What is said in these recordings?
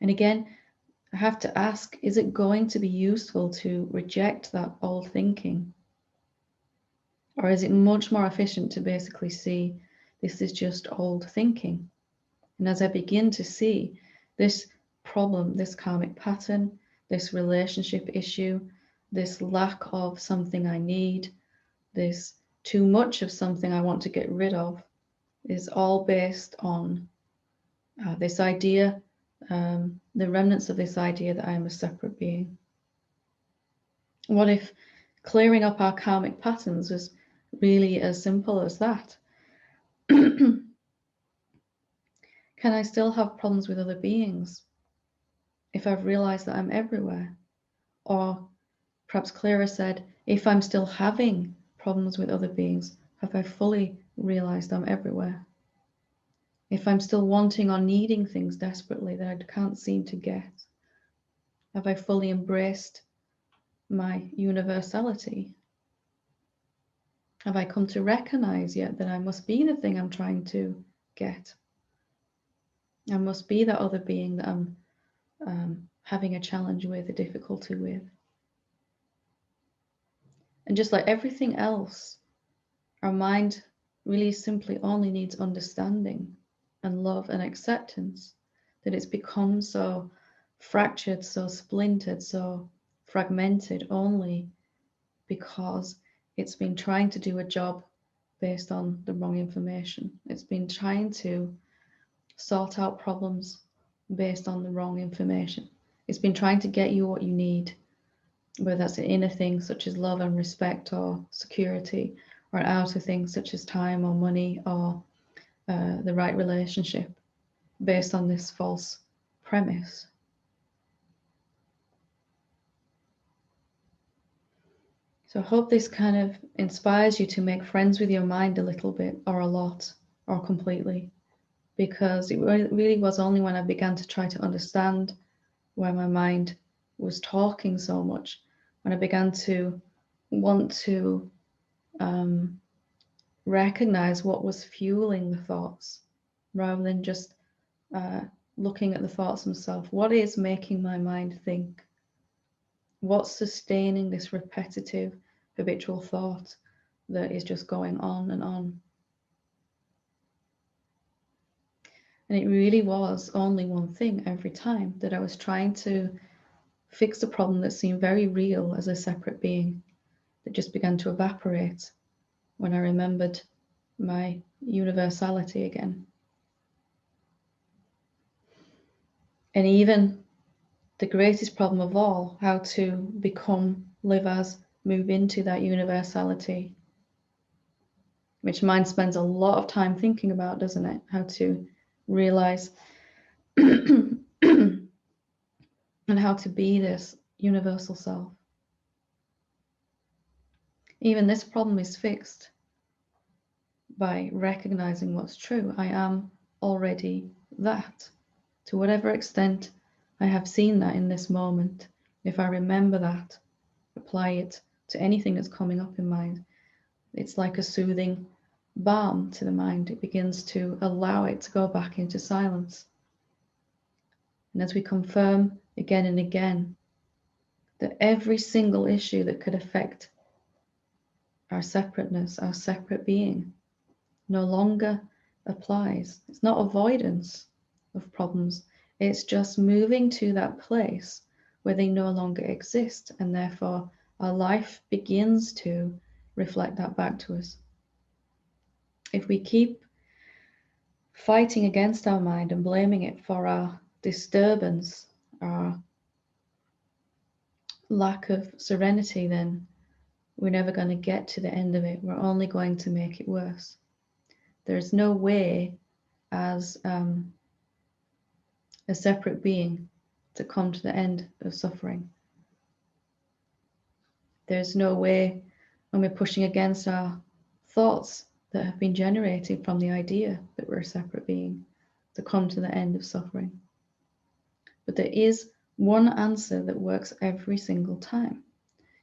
And again, I have to ask, is it going to be useful to reject that old thinking? Or is it much more efficient to basically see this is just old thinking? And as I begin to see this problem, this karmic pattern, this relationship issue, this lack of something I need, this too much of something I want to get rid of, is all based on this idea, the remnants of this idea that I am a separate being. What if clearing up our karmic patterns was really as simple as that? Can I still have problems with other beings if I've realized that I'm everywhere? Or perhaps clearer said, if I'm still having problems with other beings, have I fully realized I'm everywhere? If I'm still wanting or needing things desperately that I can't seem to get, have I fully embraced my universality? Have I come to recognize yet that I must be the thing I'm trying to get? I must be that other being that I'm having a challenge with, a difficulty with. And just like everything else, our mind really simply only needs understanding and love and acceptance, that it's become so fractured, so splintered, so fragmented only because it's been trying to do a job based on the wrong information. It's been trying to sort out problems based on the wrong information. It's been trying to get you what you need, whether that's an inner thing such as love and respect or security, or an outer thing such as time or money or the right relationship, based on this false premise. So I hope this kind of inspires you to make friends with your mind a little bit, or a lot, or completely, because it really was only when I began to try to understand why my mind was talking so much, when I began to want to recognize what was fueling the thoughts, rather than just looking at the thoughts themselves. What is making my mind think? What's sustaining this repetitive, habitual thought that is just going on and on? And it really was only one thing every time, that I was trying to fix a problem that seemed very real as a separate being, that just began to evaporate when I remembered my universality again. And even the greatest problem of all, how to become, live as, move into that universality, which mind spends a lot of time thinking about, doesn't it? How to realize and how to be this universal self. Even this problem is fixed by recognizing what's true. I am already that. To whatever extent I have seen that in this moment, if I remember that, apply it to anything that's coming up in mind, it's like a soothing balm to the mind. It begins to allow it to go back into silence. And as we confirm again and again that every single issue that could affect our separateness, our separate being, no longer applies. It's not avoidance of problems. It's just moving to that place where they no longer exist, and therefore our life begins to reflect that back to us. If we keep fighting against our mind and blaming it for our disturbance, our lack of serenity, then we're never going to get to the end of it. We're only going to make it worse. There's no way as a separate being to come to the end of suffering. There's no way when we're pushing against our thoughts that have been generated from the idea that we're a separate being to come to the end of suffering. But there is one answer that works every single time.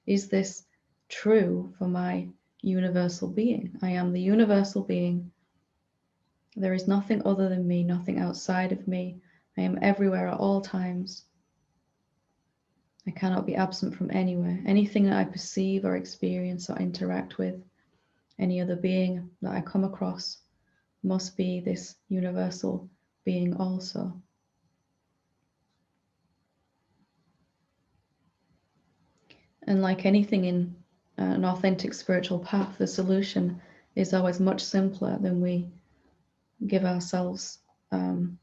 Is this true for my universal being? I am the universal being. There is nothing other than me, nothing outside of me. I am everywhere at all times. I cannot be absent from anywhere. Anything that I perceive or experience or interact with, any other being that I come across, must be this universal being also. And like anything in an authentic spiritual path, the solution is always much simpler than we give ourselves, than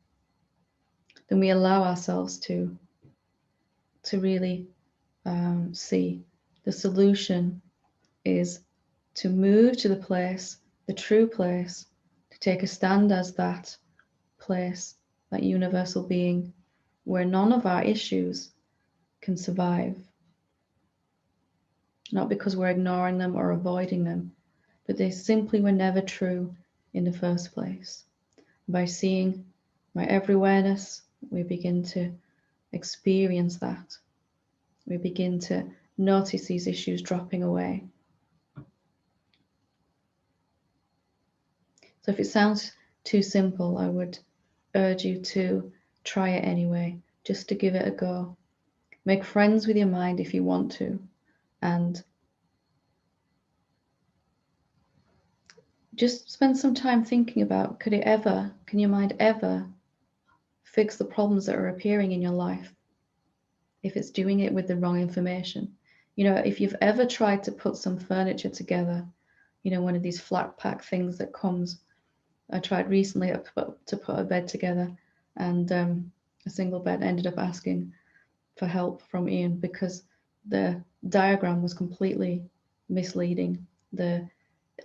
we allow ourselves to really see. The solution is to move to the place, the true place, to take a stand as that place, that universal being, where none of our issues can survive. Not because we're ignoring them or avoiding them, but they simply were never true in the first place. By seeing my every awareness, we begin to experience that. We begin to notice these issues dropping away. So if it sounds too simple, I would urge you to try it anyway, just to give it a go. Make friends with your mind if you want to, and just spend some time thinking about, can your mind ever fix the problems that are appearing in your life if it's doing it with the wrong information? You know, if you've ever tried to put some furniture together, you know, one of these flat pack things that comes, I tried recently to put a bed together, and a single bed, ended up asking for help from Ian because the diagram was completely misleading.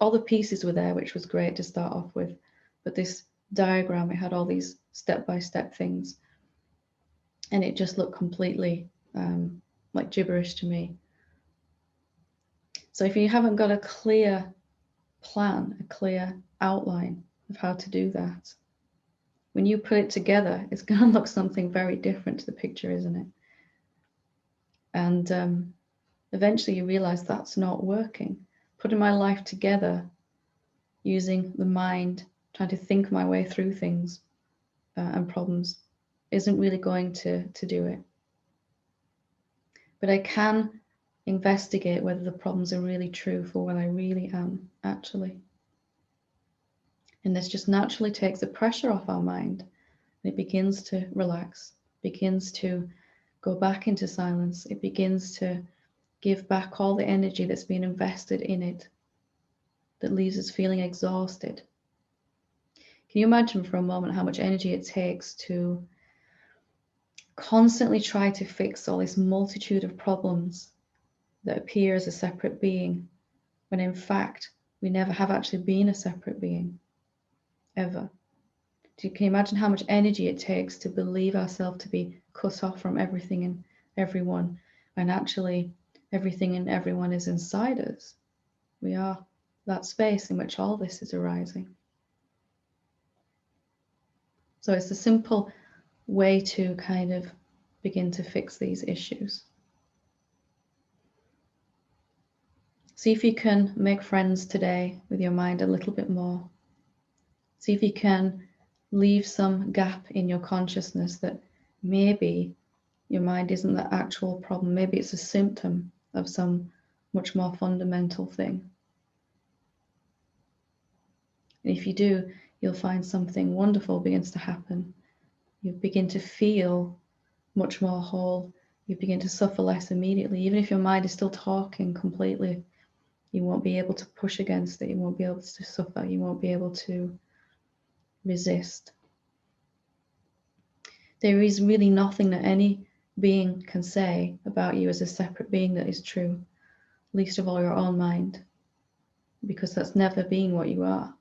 All the pieces were there, which was great to start off with, but this diagram, it had all these step-by-step things, and it just looked completely like gibberish to me. So if you haven't got a clear plan, a clear outline of how to do that, when you put it together, it's going to look something very different to the picture, isn't it? And eventually you realize that's not working. Putting my life together using the mind, trying to think my way through things and problems, isn't really going to do it. But I can investigate whether the problems are really true for what I really am, actually. And this just naturally takes the pressure off our mind, and it begins to relax, begins to go back into silence. It begins to give back all the energy that's been invested in it, that leaves us feeling exhausted. Can you imagine for a moment how much energy it takes to constantly try to fix all this multitude of problems that appear as a separate being, when in fact we never have actually been a separate being, ever? Can you imagine how much energy it takes to believe ourselves to be cut off from everything and everyone, when actually everything and everyone is inside us? We are that space in which all this is arising. So it's a simple way to kind of begin to fix these issues. See if you can make friends today with your mind a little bit more. See if you can leave some gap in your consciousness that maybe your mind isn't the actual problem. Maybe it's a symptom of some much more fundamental thing. And if you do, you'll find something wonderful begins to happen. You begin to feel much more whole. You begin to suffer less immediately. Even if your mind is still talking completely, you won't be able to push against it. You won't be able to suffer. You won't be able to resist. There is really nothing that any being can say about you as a separate being that is true, least of all your own mind, because that's never been what you are.